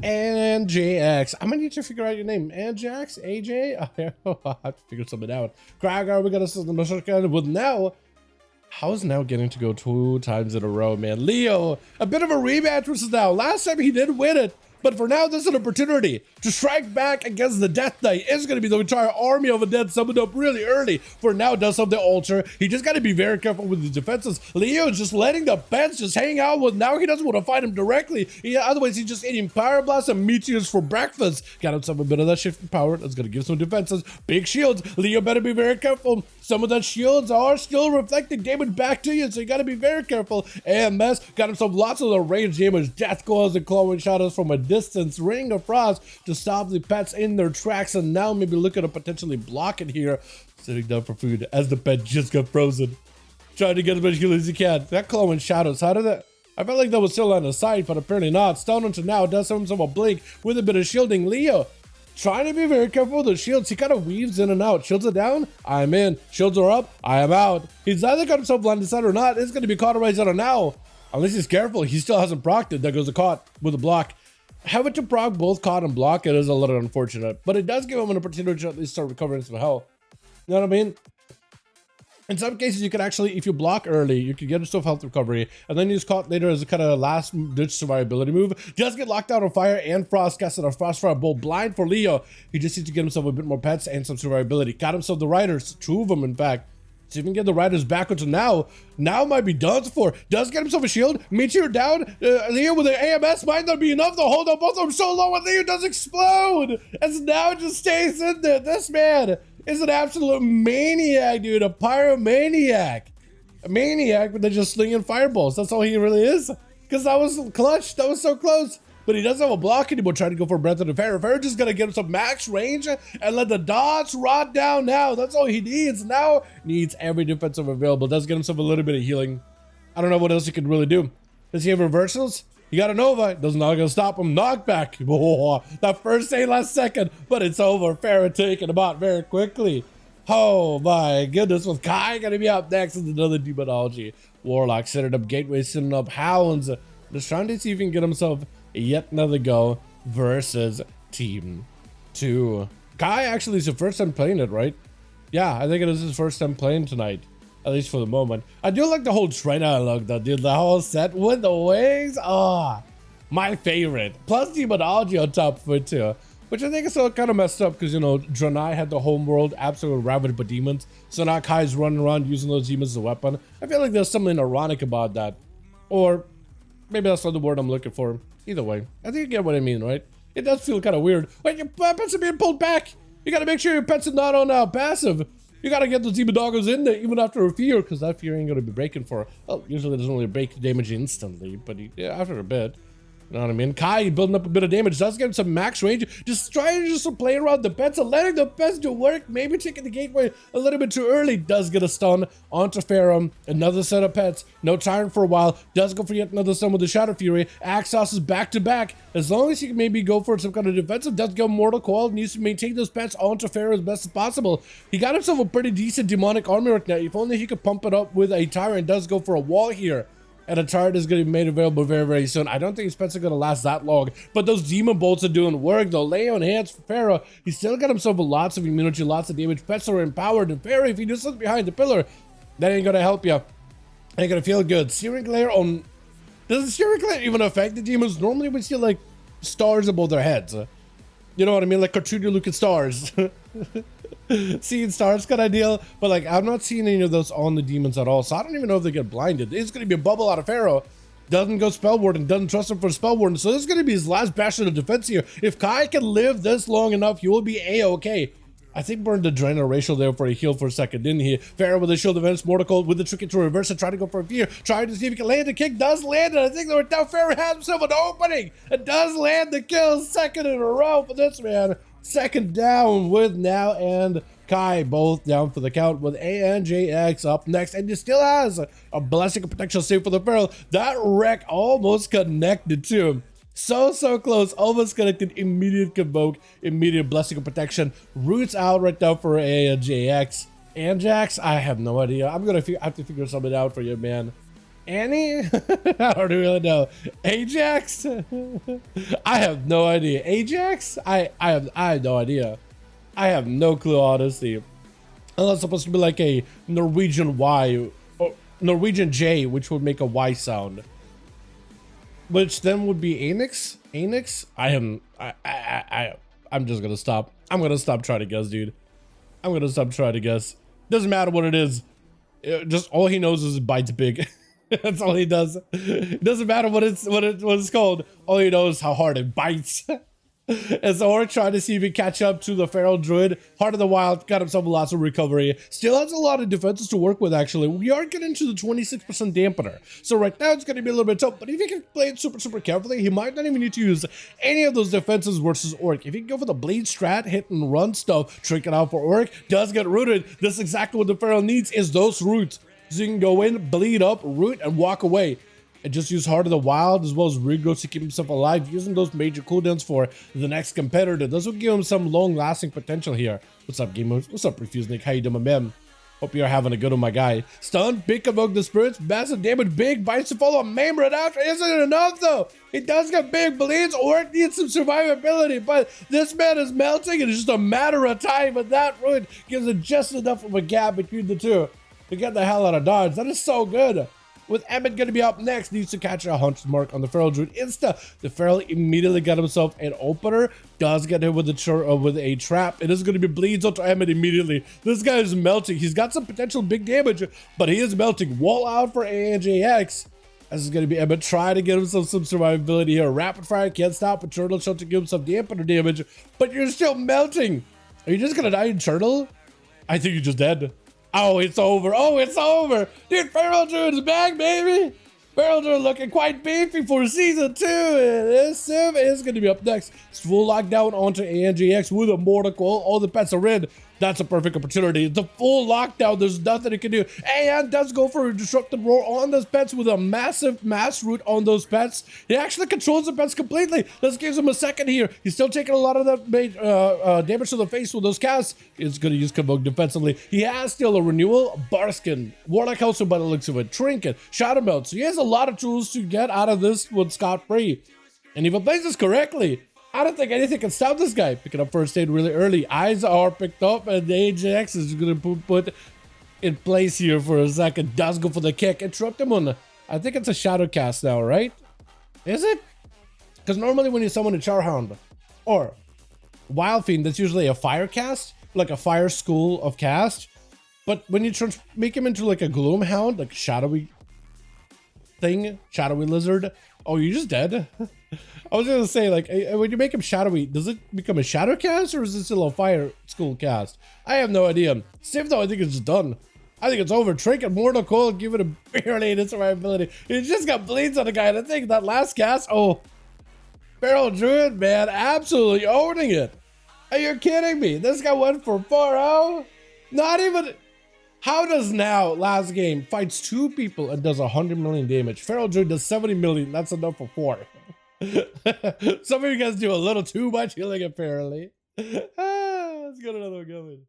And JX. I'm gonna need to figure out your name. And Jax? AJ? I have to figure something out. Kragar, we got a system with now. How's now getting to go 2 times in a row, man? Leo, a bit of a rematch versus now. Last time he did win it, but for now, this is an opportunity to strike back against the Death Knight. It's going to be the entire army of the dead summoned up really early. For now, does something to alter. He just got to be very careful with his defenses. Leo is just letting the bench just hang out with. Now he doesn't want to fight him directly. Otherwise, he's just eating Power Blast and Meteors for breakfast. Got himself a bit of that shift in power. That's going to give some defenses. Big shields. Leo better be very careful. Some of the shields are still reflecting damage back to you, so you got to be very careful. AMS got himself lots of the range damage. Death Claws and Clawing Shadows from a distance. Ring of Frost to stop the pets in their tracks, and now maybe look at a potentially block it here. Sitting down for food as the pet just got frozen. Trying to get as much heal as he can. That Clawing Shadows, how did that? I felt like that was still on the side, but apparently not. Stone until now does have himself a blink with a bit of shielding. Leo trying to be very careful with the shields. He kind of weaves in and out. Shields are down, I'm in. Shields are up, I am out. He's either got himself blinded side or not. It's going to be cauterized out of now. Unless he's careful, he still hasn't procced it. There goes the caught with a block. Having to proc both caught and block it is a little unfortunate, but it does give him an opportunity to at least start recovering some health. You know what I mean? In some cases, you can actually, if you block early, you can get yourself health recovery, and then use caught later as a kind of last-ditch survivability move. Just get locked out on fire and frost casted a frost fire bolt blind for Leo. He just needs to get himself a bit more pets and some survivability. Got himself the riders, 2 of them in fact. So if you can get the riders back onto now might be done for. Does get himself a shield. Meteor down. Leo with the AMS might not be enough to hold up both of them so low, and Leo does explode. As now just stays in there. This man is an absolute maniac, dude. A pyromaniac. A maniac, but they're just slinging fireballs. That's all he really is. Because that was clutch. That was so close. But he doesn't have a block anymore, trying to go for a Breath of the Pharaoh. Pharaoh just gonna get him some max range and let the dots rot down now. That's all he needs. Now needs every defensive available. Does get himself a little bit of healing. I don't know what else he can really do. Does he have reversals? He got a Nova. Does not gonna stop him. Knockback. Oh, that first say last second, but it's over. Pharaoh taking him out very quickly. Oh my goodness, with Kai gonna be up next with another demonology. Warlock setting up gateways, setting up hounds. Just trying to see if he can get himself yet another go versus team 2. Kai actually is the first time playing it, right? Yeah, I think it is his first time playing tonight, at least for the moment. I do like the whole trainer look though, dude. The whole set with the wings. Ah, my favorite. Plus demonology on top of it too, which I think is still kind of messed up because, you know, Draenei had the home world absolutely ravaged by demons. So now Kai's running around using those demons as a weapon. I feel like there's something ironic about that. Or maybe that's not the word I'm looking for. Either way, I think you get what I mean, right? It does feel kind of weird. Wait, your pets are being pulled back. You gotta make sure your pets are not on passive. You gotta get those demon doggos in there even after a fear, because that fear ain't gonna be breaking for, well, usually it doesn't really break damage instantly, but yeah, after a bit. You know what I mean? Kai building up a bit of damage, does get him some max range. Just trying to play around the pets and letting the pets do work. Maybe taking the gateway a little bit too early. Does get a stun onto Pharaoh. Another set of pets. No time for a while. Does go for yet another stun with the Shadow Fury. Axos is back to back. As long as he can maybe go for some kind of defensive, does go Mortal Coil. Needs to maintain those pets onto Pharaoh as best as possible. He got himself a pretty decent demonic army right now. If only he could pump it up with a Tyrant. Does go for a wall here. And a turret is going to be made available very, very soon. I don't think his pets are going to last that long. But those demon bolts are doing work, though. Leo enhanced for Pharaoh. He's still got himself lots of immunity, lots of damage. Pets are empowered. And Pharaoh, if he just sits behind the pillar, that ain't going to help you. Ain't going to feel good. Searing Glare on... Does the Searing Glare even affect the demons? Normally we see, like, stars above their heads. You know what I mean? Like cartoony looking stars. Seeing stars kind of deal, but like I'm not seeing any of those on the demons at all, so I don't even know if they get blinded. It's going to be a bubble out of Pharaoh. Doesn't go Spell Warden, doesn't trust him for Spell Warden, so this is going to be his last bastion of defense here. If Kai can live this long enough, he will be a-okay. I think burned the Draenor ratio there for a heal for a second, didn't he? Pharaoh with the shield defense, Mortal with the tricky to reverse it, trying to go for a fear, trying to see if he can land the kick, does land it. I think that now Pharaoh has himself an opening. It does land the kill, second in a row for this man. Second down with now and Kai both down for the count with ANJX up next, and he still has a blessing of protection save for the Pharaoh. That wreck almost connected to him. So close, almost connected. Immediate convoke, immediate blessing of protection. Roots out right now for ANJX. Anjax, I have no idea. I'm gonna have to figure something out for you, man. Annie? I don't really know. Ajax? I have no idea. Ajax? I have no idea. I have no clue, honestly. Unless it's supposed to be like a Norwegian Y or Norwegian J, which would make a Y sound. Which then would be Anix? Anix? I'm just gonna stop. I'm gonna stop trying to guess, dude. I'm gonna stop trying to guess. Doesn't matter what it is. Just all he knows is it bites big. That's all he does. It doesn't matter what it's called. All he knows is how hard it bites. And so we're trying to see if he catch up to the Feral Druid. Heart of the Wild got himself lots of recovery. Still has a lot of defenses to work with, actually. We are getting to the 26% dampener. So right now it's going to be a little bit tough, but if he can play it super carefully, he might not even need to use any of those defenses versus Orc. If he can go for the bleed strat, hit and run stuff, trick it out for Orc, does get rooted. That's exactly what the Feral needs, is those roots. So you can go in, bleed up, root, and walk away. And just use Heart of the Wild as well as regrowth to keep himself alive, using those major cooldowns for the next competitor. This will give him some long-lasting potential here. What's up, gamers? What's up, Refusenick? How you doing, my man? Hope you're having a good one, my guy. Stun, big Evoke the Spirits, massive damage, big bites to follow, maim right after. Isn't enough, though. He does get big bleeds, or it needs some survivability, but this man is melting, and it's just a matter of time, but that ruin gives it just enough of a gap between the two to get the hell out of dodge. That is so good. With Emmett going to be up next, needs to catch a hunter's mark on the Feral Druid. The Feral immediately got himself an opener, does get hit with a trap. It is going to be bleeds onto Emmett immediately. This guy is melting. He's got some potential big damage, but he is melting. Wall out for ANJX. This is going to be Emmett trying to get himself some survivability here. Rapid fire can't stop a turtle shot to give him some dampener damage, but you're still melting. Are you just going to die in turtle? I think you're just dead. Oh, it's over. Oh, it's over. Dude, Feral Druid's back, baby. Feral Druid looking quite beefy for season 2. And this sim is going to be up next. It's full lockdown onto ANGX with a Mortal Coil. All the pets are in. That's a perfect opportunity. It's a full lockdown. There's nothing it can do. And does go for a Disruptive Roar on those pets with a massive mass root on those pets. He actually controls the pets completely. This gives him a second here. He's still taking a lot of that damage to the face with those casts. He's going to use Convoke defensively. He has still a Renewal, Barskin, Warlock Household by the looks of it, Trinket, Shadow Melt. So he has a lot of tools to get out of this with scot-free. And if he plays this correctly, I don't think anything can stop this guy. Picking up first aid really early. Eyes are picked up, and the Ajax is going to put in place here for a second. Does go for the kick. Interrupt him on, I think it's a shadow cast now, right? Is it? Because normally when you summon a Charhound or Wild Fiend, that's usually a fire cast, like a fire school of cast. But when you make him into like a Gloomhound, like shadowy thing, shadowy lizard, oh, you're just dead. I was gonna say, like, when you make him shadowy, does it become a shadow cast or is it still a fire school cast? I have no idea. Same though, I think it's done. I think it's over. Trinket, Mortal Coil, give it a barely in survivability. He just got bleeds on the guy, and I think that last cast, oh, Feral Druid, man, absolutely owning it. Are you kidding me? This guy went for 4-0? Not even. How does now, last game, fights 2 people and does 100 million damage? Feral Druid does 70 million. That's enough for 4. Some of you guys do a little too much healing, apparently. Let's get another one going.